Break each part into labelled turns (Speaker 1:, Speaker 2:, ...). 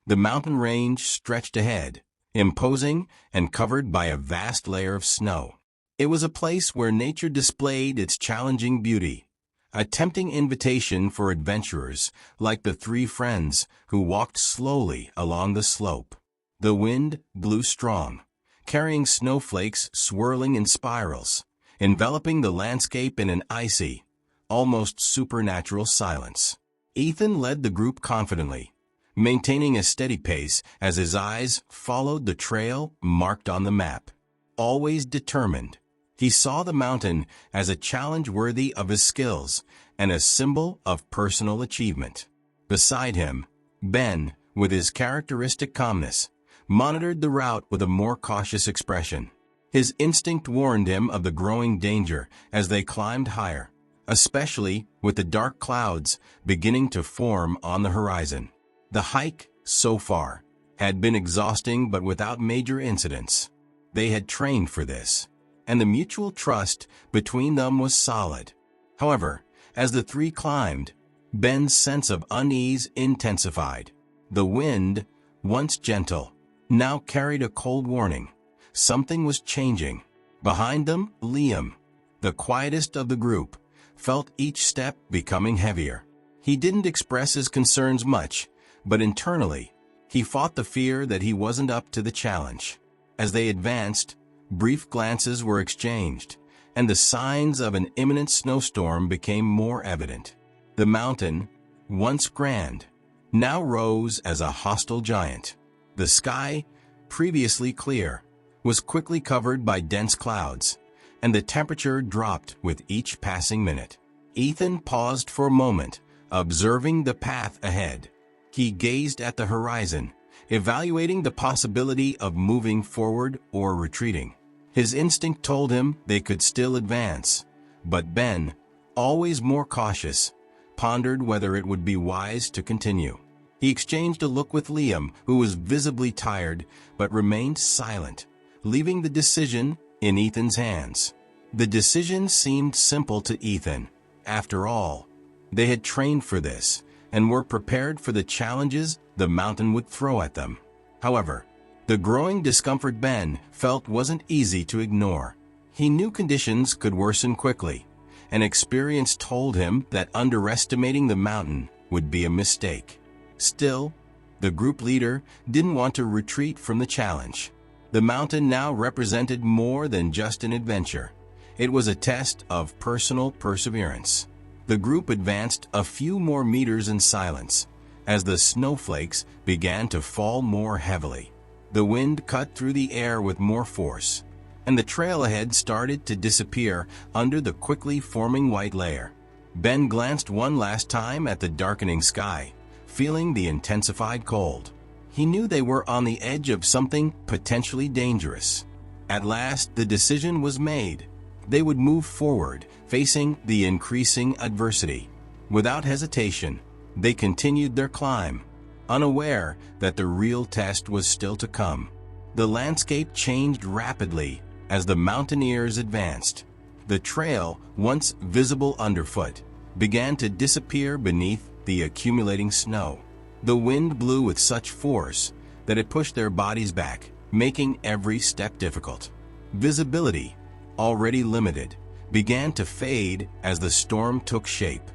Speaker 1: The mountain range stretched ahead, imposing and covered by a vast layer of snow. It was a place where nature displayed its challenging beauty, a tempting invitation for adventurers like the three friends who walked slowly along the slope. The wind blew strong, carrying snowflakes swirling in spirals, enveloping the landscape in an icy, almost supernatural silence. Ethan led the group confidently, maintaining a steady pace as his eyes followed the trail marked on the map. Always determined, he saw the mountain as a challenge worthy of his skills and a symbol of personal achievement. Beside him, Ben, with his characteristic calmness, monitored the route with a more cautious expression. His instinct warned him of the growing danger as they climbed higher, especially with the dark clouds beginning to form on the horizon. The hike, so far, had been exhausting but without major incidents. They had trained for this, and the mutual trust between them was solid. However, as the three climbed, Ben's sense of unease intensified. The wind, once gentle, now carried a cold warning. Something was changing. Behind them, Liam, the quietest of the group, felt each step becoming heavier. He didn't express his concerns much, but internally, he fought the fear that he wasn't up to the challenge. As they advanced, brief glances were exchanged, and the signs of an imminent snowstorm became more evident. The mountain, once grand, now rose as a hostile giant. The sky, previously clear, was quickly covered by dense clouds, and the temperature dropped with each passing minute. Ethan paused for a moment, observing the path ahead. He gazed at the horizon, evaluating the possibility of moving forward or retreating. His instinct told him they could still advance, but Ben, always more cautious, pondered whether it would be wise to continue. He exchanged a look with Liam, who was visibly tired but remained silent, leaving the decision in Ethan's hands. The decision seemed simple to Ethan. After all, they had trained for this and were prepared for the challenges the mountain would throw at them. However, the growing discomfort Ben felt wasn't easy to ignore. He knew conditions could worsen quickly, and experience told him that underestimating the mountain would be a mistake. Still, the group leader didn't want to retreat from the challenge. The mountain now represented more than just an adventure. It was a test of personal perseverance. The group advanced a few more meters in silence as the snowflakes began to fall more heavily. The wind cut through the air with more force, and the trail ahead started to disappear under the quickly forming white layer. Ben glanced one last time at the darkening sky, feeling the intensified cold. He knew they were on the edge of something potentially dangerous. At last, the decision was made. They would move forward, facing the increasing adversity. Without hesitation, they continued their climb, unaware that the real test was still to come. The landscape changed rapidly as the mountaineers advanced. The trail, once visible underfoot, began to disappear beneath the accumulating snow. The wind blew with such force that it pushed their bodies back, making every step difficult. Visibility, already limited, began to fade as the storm took shape.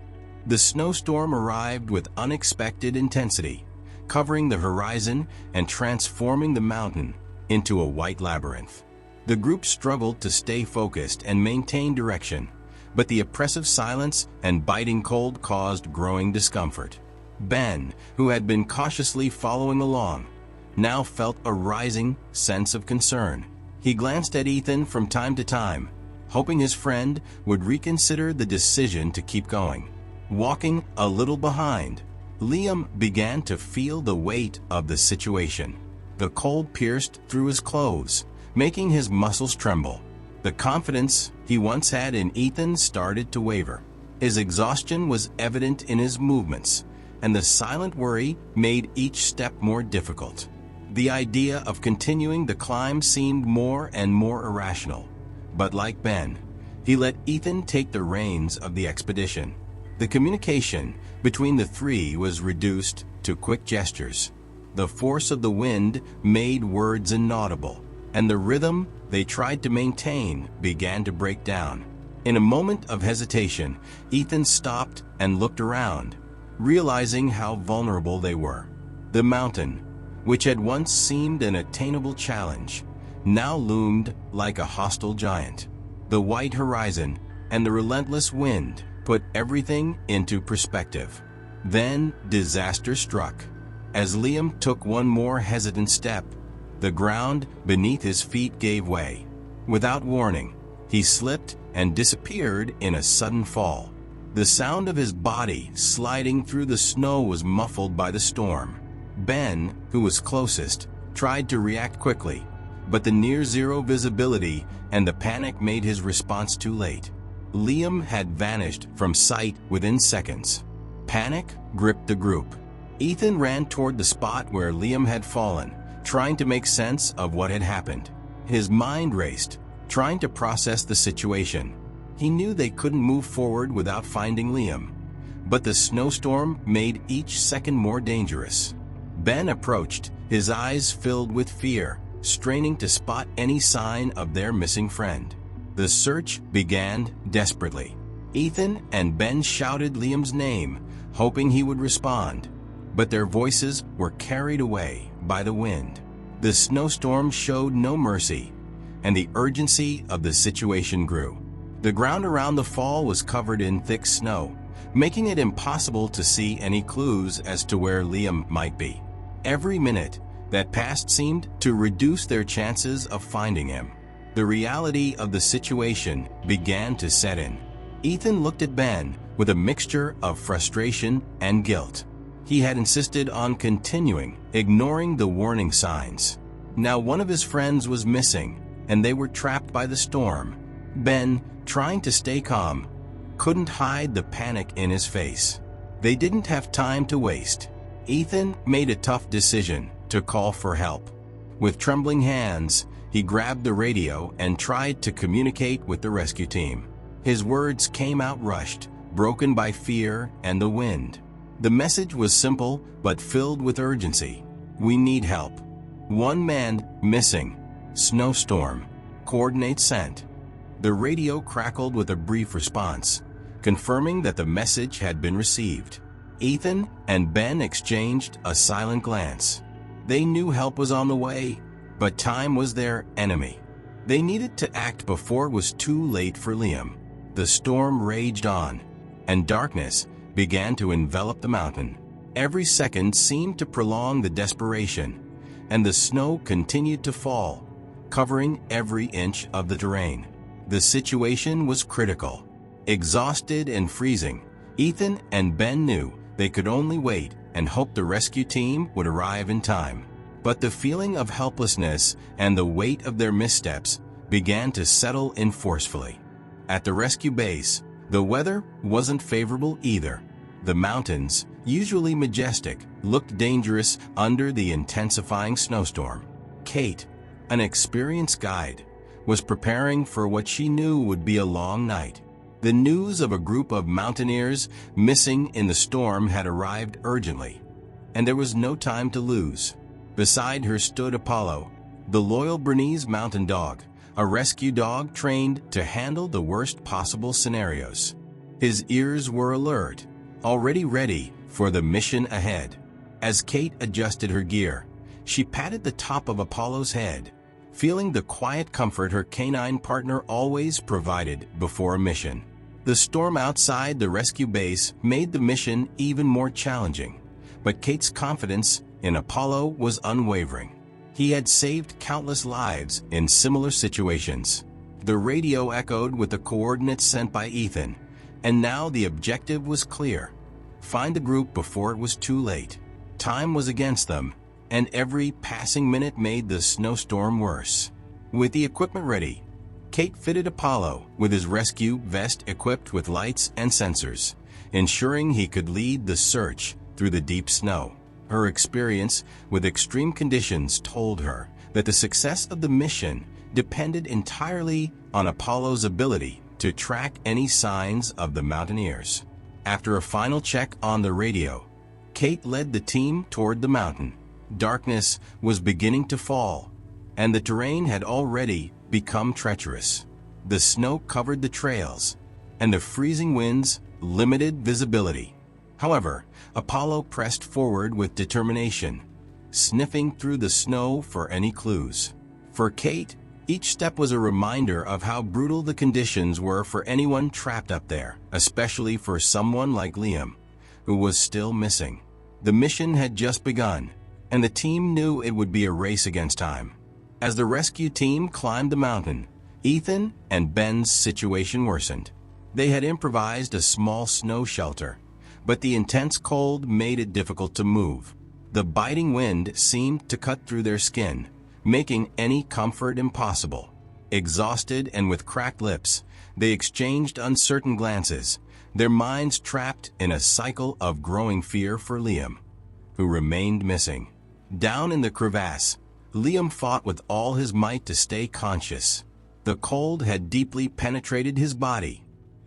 Speaker 1: The snowstorm arrived with unexpected intensity, covering the horizon and transforming the mountain into a white labyrinth. The group struggled to stay focused and maintain direction, but the oppressive silence and biting cold caused growing discomfort. Ben, who had been cautiously following along, now felt a rising sense of concern. He glanced at Ethan from time to time, hoping his friend would reconsider the decision to keep going. Walking a little behind, Liam began to feel the weight of the situation. The cold pierced through his clothes, making his muscles tremble. The confidence he once had in Ethan started to waver. His exhaustion was evident in his movements, and the silent worry made each step more difficult. The idea of continuing the climb seemed more and more irrational, but like Ben, he let Ethan take the reins of the expedition. The communication between the three was reduced to quick gestures. The force of the wind made words inaudible, and the rhythm they tried to maintain began to break down. In a moment of hesitation, Ethan stopped and looked around, realizing how vulnerable they were. The mountain, which had once seemed an attainable challenge, now loomed like a hostile giant. The white horizon and the relentless wind put everything into perspective. Then disaster struck. As Liam took one more hesitant step, the ground beneath his feet gave way. Without warning, he slipped and disappeared in a sudden fall. The sound of his body sliding through the snow was muffled by the storm. Ben, who was closest, tried to react quickly, but the near-zero visibility and the panic made his response too late. Liam had vanished from sight within seconds. Panic gripped the group. Ethan ran toward the spot where Liam had fallen, trying to make sense of what had happened. His mind raced, trying to process the situation. He knew they couldn't move forward without finding Liam, but the snowstorm made each second more dangerous. Ben approached, his eyes filled with fear, straining to spot any sign of their missing friend. The search began desperately. Ethan and Ben shouted Liam's name, hoping he would respond, but their voices were carried away by the wind. The snowstorm showed no mercy, and the urgency of the situation grew. The ground around the fall was covered in thick snow, making it impossible to see any clues as to where Liam might be. Every minute that passed seemed to reduce their chances of finding him. The reality of the situation began to set in. Ethan looked at Ben with a mixture of frustration and guilt. He had insisted on continuing, ignoring the warning signs. Now one of his friends was missing, and they were trapped by the storm. Ben, trying to stay calm, couldn't hide the panic in his face. They didn't have time to waste. Ethan made a tough decision to call for help. With trembling hands, he grabbed the radio and tried to communicate with the rescue team. His words came out rushed, broken by fear and the wind. The message was simple but filled with urgency. We need help. One man missing. Snowstorm. Coordinates sent. The radio crackled with a brief response, confirming that the message had been received. Ethan and Ben exchanged a silent glance. They knew help was on the way, but time was their enemy. They needed to act before it was too late for Liam. The storm raged on, and darkness began to envelop the mountain. Every second seemed to prolong the desperation, and the snow continued to fall, covering every inch of the terrain. The situation was critical. Exhausted and freezing, Ethan and Ben knew they could only wait and hope the rescue team would arrive in time. But the feeling of helplessness and the weight of their missteps began to settle in forcefully. At the rescue base, the weather wasn't favorable either. The mountains, usually majestic, looked dangerous under the intensifying snowstorm. Kate, an experienced guide, was preparing for what she knew would be a long night. The news of a group of mountaineers missing in the storm had arrived urgently, and there was no time to lose. Beside her stood Apollo, the loyal Bernese mountain dog, a rescue dog trained to handle the worst possible scenarios. His ears were alert, already ready for the mission ahead. As Kate adjusted her gear, she patted the top of Apollo's head, feeling the quiet comfort her canine partner always provided before a mission. The storm outside the rescue base made the mission even more challenging, but Kate's confidence in Apollo was unwavering. He had saved countless lives in similar situations. The radio echoed with the coordinates sent by Ethan, and now the objective was clear: find the group before it was too late. Time was against them, and every passing minute made the snowstorm worse. With the equipment ready, Kate fitted Apollo with his rescue vest equipped with lights and sensors, ensuring he could lead the search through the deep snow. Her experience with extreme conditions told her that the success of the mission depended entirely on Apollo's ability to track any signs of the mountaineers. After a final check on the radio, Kate led the team toward the mountain. Darkness was beginning to fall, and the terrain had already become treacherous. The snow covered the trails, and the freezing winds limited visibility. However, Apollo pressed forward with determination, sniffing through the snow for any clues. For Kate, each step was a reminder of how brutal the conditions were for anyone trapped up there, especially for someone like Liam, who was still missing. The mission had just begun, and the team knew it would be a race against time. As the rescue team climbed the mountain, Ethan and Ben's situation worsened. They had improvised a small snow shelter, but the intense cold made it difficult to move. The biting wind seemed to cut through their skin, making any comfort impossible. Exhausted and with cracked lips, they exchanged uncertain glances, their minds trapped in a cycle of growing fear for Liam, who remained missing. Down in the crevasse, Liam fought with all his might to stay conscious. The cold had deeply penetrated his body,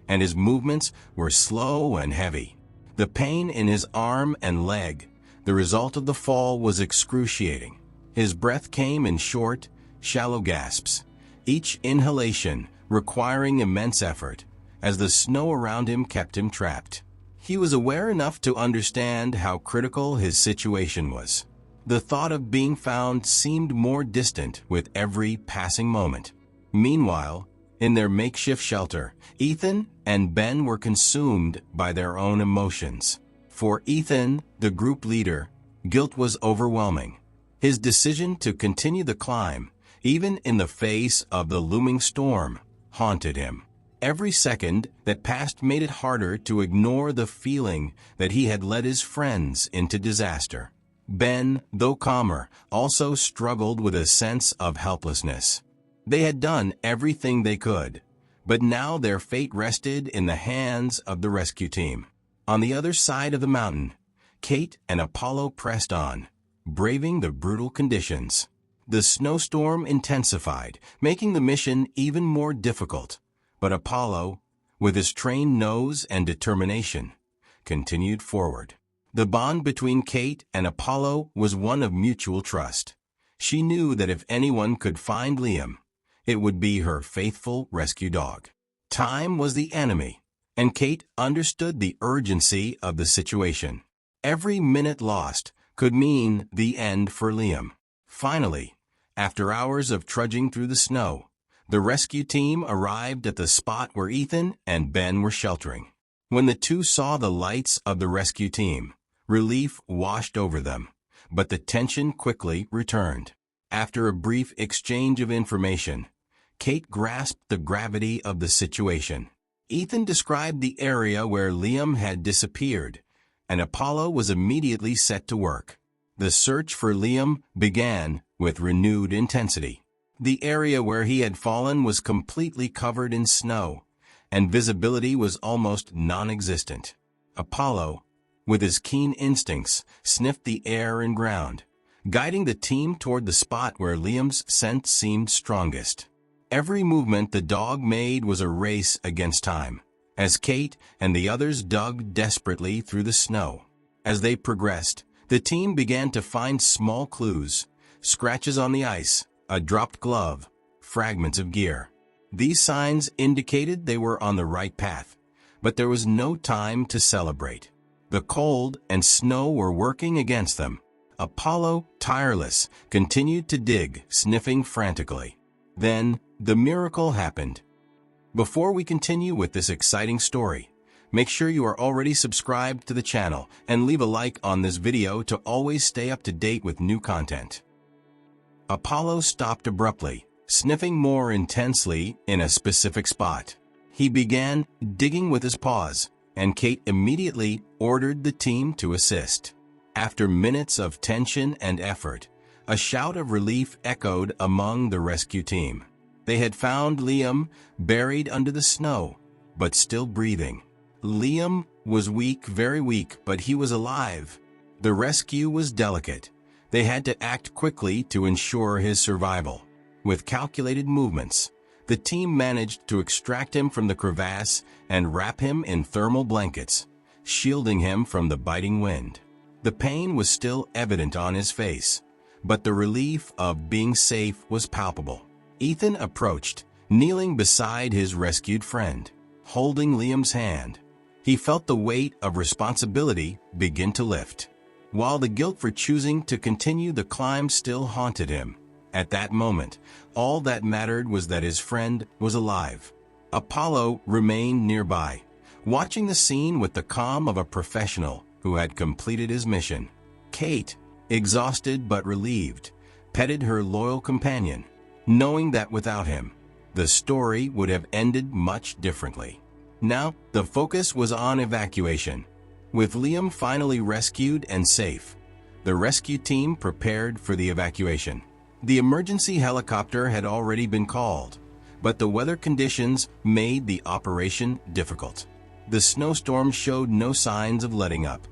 Speaker 1: and his movements were slow and heavy. The pain in his arm and leg, the result of the fall, was excruciating. His breath came in short, shallow gasps, each inhalation requiring immense effort, as the snow around him kept him trapped. He was aware enough to understand how critical his situation was. The thought of being found seemed more distant with every passing moment. Meanwhile, in their makeshift shelter, Ethan and Ben were consumed by their own emotions. For Ethan, the group leader, guilt was overwhelming. His decision to continue the climb, even in the face of the looming storm, haunted him. Every second that passed made it harder to ignore the feeling that he had led his friends into disaster. Ben, though calmer, also struggled with a sense of helplessness. They had done everything they could, but now their fate rested in the hands of the rescue team. On the other side of the mountain, Kate and Apollo pressed on, braving the brutal conditions. The snowstorm intensified, making the mission even more difficult, but Apollo, with his trained nose and determination, continued forward. The bond between Kate and Apollo was one of mutual trust. She knew that if anyone could find Liam, it would be her faithful rescue dog. Time was the enemy, and Kate understood the urgency of the situation. Every minute lost could mean the end for Liam. Finally, after hours of trudging through the snow, the rescue team arrived at the spot where Ethan and Ben were sheltering. When the two saw the lights of the rescue team, relief washed over them, but the tension quickly returned. After a brief exchange of information, Kate grasped the gravity of the situation. Ethan described the area where Liam had disappeared, and Apollo was immediately set to work. The search for Liam began with renewed intensity. The area where he had fallen was completely covered in snow, and visibility was almost non-existent. Apollo, with his keen instincts, sniffed the air and ground, guiding the team toward the spot where Liam's scent seemed strongest. Every movement the dog made was a race against time, as Kate and the others dug desperately through the snow. As they progressed, the team began to find small clues, scratches on the ice, a dropped glove, fragments of gear. These signs indicated they were on the right path, but there was no time to celebrate. The cold and snow were working against them. Apollo, tireless, continued to dig, sniffing frantically. Then, the miracle happened. Before we continue with this exciting story, make sure you are already subscribed to the channel and leave a like on this video to always stay up to date with new content. Apollo stopped abruptly, sniffing more intensely in a specific spot. He began digging with his paws, and Kate immediately ordered the team to assist. After minutes of tension and effort, a shout of relief echoed among the rescue team. They had found Liam buried under the snow, but still breathing. Liam was weak, very weak, but he was alive. The rescue was delicate. They had to act quickly to ensure his survival. With calculated movements, the team managed to extract him from the crevasse and wrap him in thermal blankets, shielding him from the biting wind. The pain was still evident on his face, but the relief of being safe was palpable. Ethan approached, kneeling beside his rescued friend, holding Liam's hand. He felt the weight of responsibility begin to lift, while the guilt for choosing to continue the climb still haunted him. At that moment, all that mattered was that his friend was alive. Apollo remained nearby, watching the scene with the calm of a professional who had completed his mission. Kate, exhausted but relieved, petted her loyal companion, knowing that without him, the story would have ended much differently. Now, the focus was on evacuation. With Liam finally rescued and safe, the rescue team prepared for the evacuation. The emergency helicopter had already been called, but the weather conditions made the operation difficult. The snowstorm showed no signs of letting up,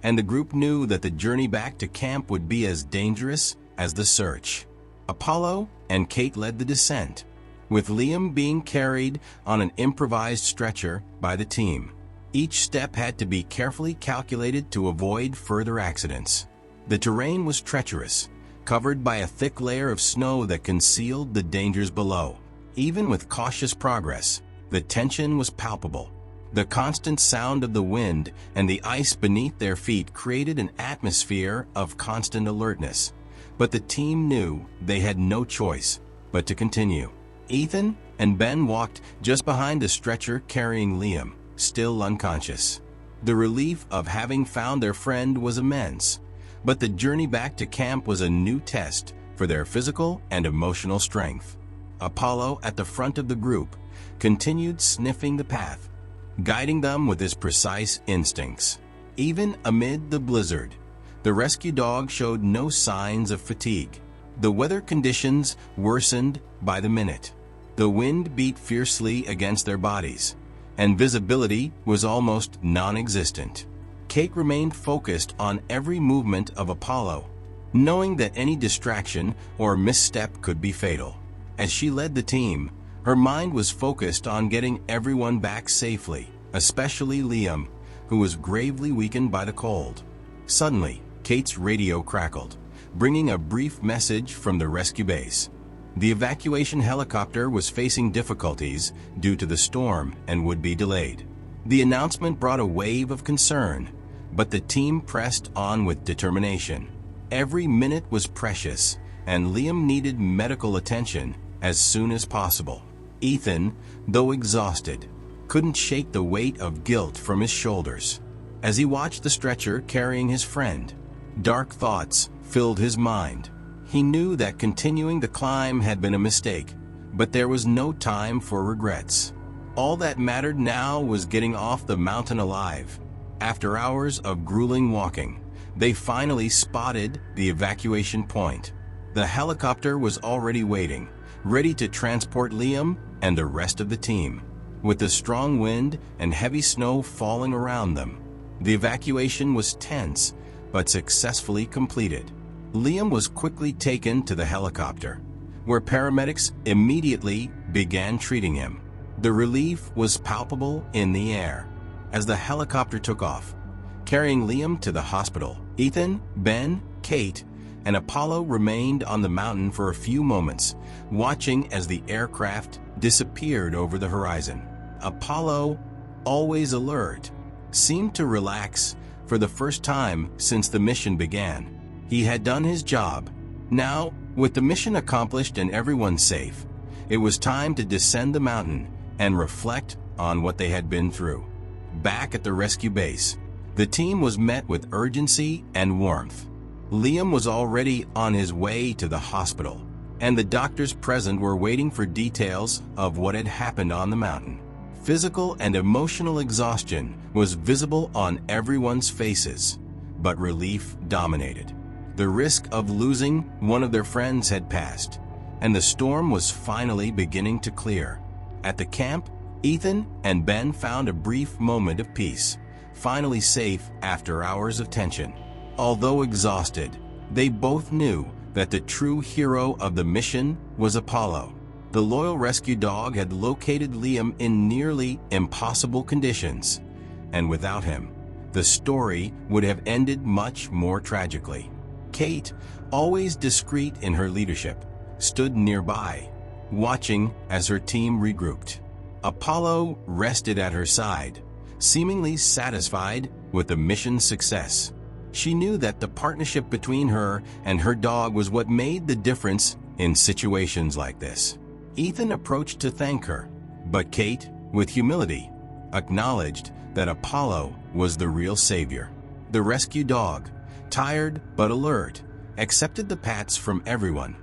Speaker 1: and the group knew that the journey back to camp would be as dangerous as the search. Apollo and Kate led the descent, with Liam being carried on an improvised stretcher by the team. Each step had to be carefully calculated to avoid further accidents. The terrain was treacherous, covered by a thick layer of snow that concealed the dangers below. Even with cautious progress, the tension was palpable. The constant sound of the wind and the ice beneath their feet created an atmosphere of constant alertness. But the team knew they had no choice but to continue. Ethan and Ben walked just behind the stretcher carrying Liam, still unconscious. The relief of having found their friend was immense, but the journey back to camp was a new test for their physical and emotional strength. Apollo, at the front of the group, continued sniffing the path, guiding them with his precise instincts. Even amid the blizzard, the rescue dog showed no signs of fatigue. The weather conditions worsened by the minute. The wind beat fiercely against their bodies, and visibility was almost non-existent. Kate remained focused on every movement of Apollo, knowing that any distraction or misstep could be fatal. As she led the team, her mind was focused on getting everyone back safely, especially Liam, who was gravely weakened by the cold. Suddenly, Kate's radio crackled, bringing a brief message from the rescue base. The evacuation helicopter was facing difficulties due to the storm and would be delayed. The announcement brought a wave of concern, but the team pressed on with determination. Every minute was precious, and Liam needed medical attention as soon as possible. Ethan, though exhausted, couldn't shake the weight of guilt from his shoulders. As he watched the stretcher carrying his friend, dark thoughts filled his mind. He knew that continuing the climb had been a mistake, but there was no time for regrets. All that mattered now was getting off the mountain alive. After hours of grueling walking, they finally spotted the evacuation point. The helicopter was already waiting, ready to transport Liam and the rest of the team. With the strong wind and heavy snow falling around them, the evacuation was tense but successfully completed. Liam was quickly taken to the helicopter, where paramedics immediately began treating him. The relief was palpable in the air. As the helicopter took off, carrying Liam to the hospital, Ethan, Ben, Kate, and Apollo remained on the mountain for a few moments, watching as the aircraft disappeared over the horizon. Apollo, always alert, seemed to relax for the first time since the mission began. He had done his job. Now, with the mission accomplished and everyone safe, it was time to descend the mountain and reflect on what they had been through. Back at the rescue base, the team was met with urgency and warmth. Liam was already on his way to the hospital, and the doctors present were waiting for details of what had happened on the mountain. Physical and emotional exhaustion was visible on everyone's faces, but relief dominated. The risk of losing one of their friends had passed, and the storm was finally beginning to clear. At the camp, Ethan and Ben found a brief moment of peace, finally safe after hours of tension. Although exhausted, they both knew that the true hero of the mission was Apollo. The loyal rescue dog had located Liam in nearly impossible conditions, and without him, the story would have ended much more tragically. Kate, always discreet in her leadership, stood nearby, watching as her team regrouped. Apollo rested at her side, seemingly satisfied with the mission's success. She knew that the partnership between her and her dog was what made the difference in situations like this. Ethan approached to thank her, but Kate, with humility, acknowledged that Apollo was the real savior. The rescue dog, tired but alert, accepted the pats from everyone,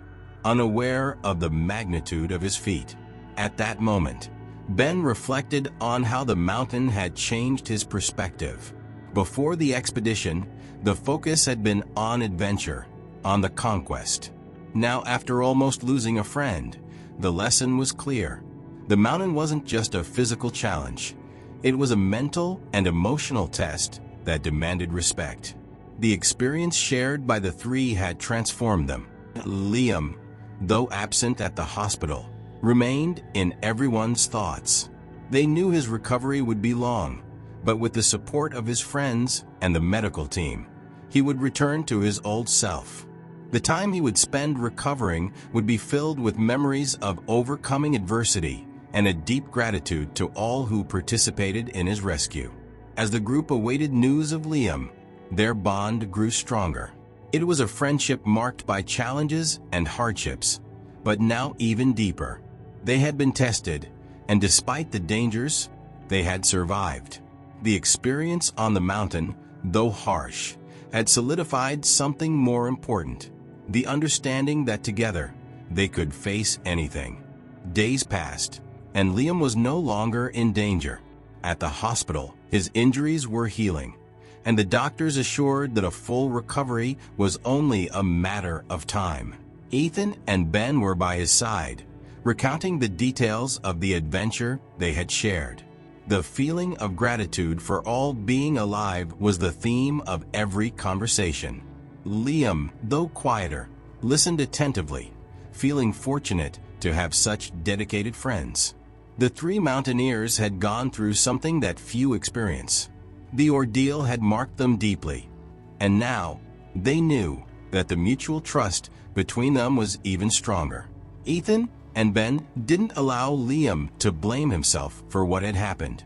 Speaker 1: unaware of the magnitude of his feat. At that moment, Ben reflected on how the mountain had changed his perspective. Before the expedition, the focus had been on adventure, on the conquest. Now, after almost losing a friend, the lesson was clear. The mountain wasn't just a physical challenge. It was a mental and emotional test that demanded respect. The experience shared by the three had transformed them. Liam, though absent at the hospital, remained in everyone's thoughts. They knew his recovery would be long, but with the support of his friends and the medical team, he would return to his old self. The time he would spend recovering would be filled with memories of overcoming adversity and a deep gratitude to all who participated in his rescue. As the group awaited news of Liam, their bond grew stronger. It was a friendship marked by challenges and hardships, but now even deeper. They had been tested, and despite the dangers, they had survived. The experience on the mountain, though harsh, had solidified something more important: the understanding that together they could face anything. Days passed, and Liam was no longer in danger. At the hospital, his injuries were healing, and the doctors assured that a full recovery was only a matter of time. Ethan and Ben were by his side, recounting the details of the adventure they had shared. The feeling of gratitude for all being alive was the theme of every conversation. Liam, though quieter, listened attentively, feeling fortunate to have such dedicated friends. The three mountaineers had gone through something that few experience. The ordeal had marked them deeply, and now they knew that the mutual trust between them was even stronger. Ethan and Ben didn't allow Liam to blame himself for what had happened.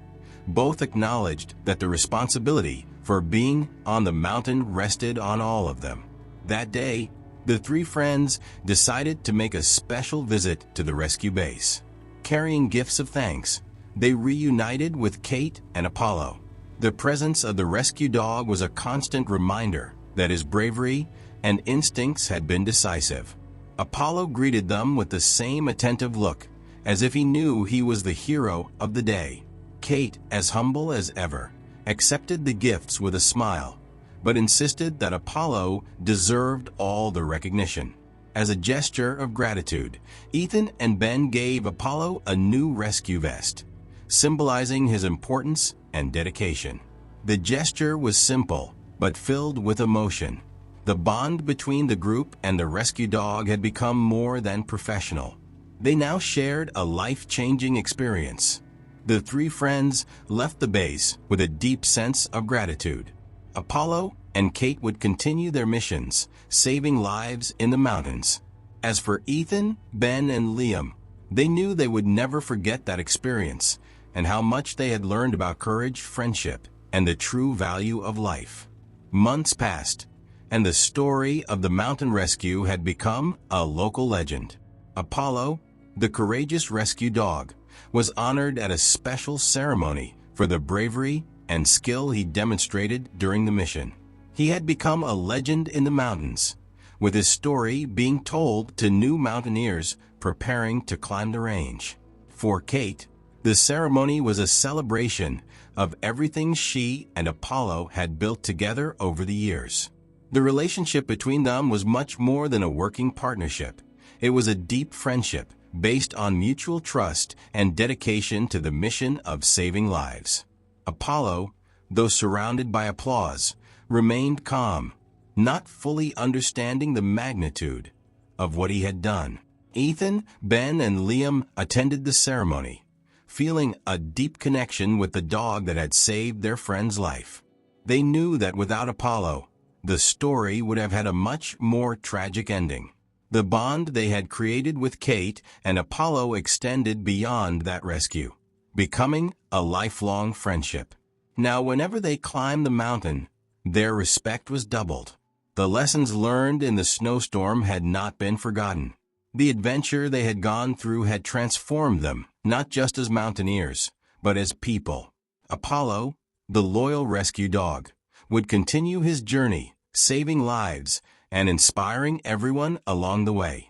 Speaker 1: Both acknowledged that the responsibility for being on the mountain rested on all of them. That day, the three friends decided to make a special visit to the rescue base. Carrying gifts of thanks, they reunited with Kate and Apollo. The presence of the rescue dog was a constant reminder that his bravery and instincts had been decisive. Apollo greeted them with the same attentive look, as if he knew he was the hero of the day. Kate, as humble as ever, accepted the gifts with a smile, but insisted that Apollo deserved all the recognition. As a gesture of gratitude, Ethan and Ben gave Apollo a new rescue vest, symbolizing his importance and dedication. The gesture was simple, but filled with emotion. The bond between the group and the rescue dog had become more than professional. They now shared a life-changing experience. The three friends left the base with a deep sense of gratitude. Apollo and Kate would continue their missions, saving lives in the mountains. As for Ethan, Ben, and Liam, they knew they would never forget that experience and how much they had learned about courage, friendship, and the true value of life. Months passed, and the story of the mountain rescue had become a local legend. Apollo, the courageous rescue dog, was honored at a special ceremony for the bravery and skill he demonstrated during the mission. He had become a legend in the mountains, with his story being told to new mountaineers preparing to climb the range. For Kate, the ceremony was a celebration of everything she and Apollo had built together over the years. The relationship between them was much more than a working partnership. It was a deep friendship based on mutual trust and dedication to the mission of saving lives. Apollo, though surrounded by applause, remained calm, not fully understanding the magnitude of what he had done. Ethan, Ben, and Liam attended the ceremony, feeling a deep connection with the dog that had saved their friend's life. They knew that without Apollo, the story would have had a much more tragic ending. The bond they had created with Kate and Apollo extended beyond that rescue, becoming a lifelong friendship. Now, whenever they climbed the mountain, their respect was doubled. The lessons learned in the snowstorm had not been forgotten. The adventure they had gone through had transformed them, not just as mountaineers, but as people. Apollo, the loyal rescue dog, would continue his journey, saving lives and inspiring everyone along the way.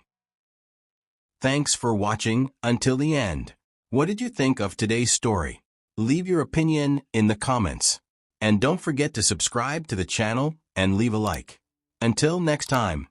Speaker 1: Thanks for watching until the end. What did you think of today's story? Leave your opinion in the comments. And don't forget to subscribe to the channel and leave a like. Until next time.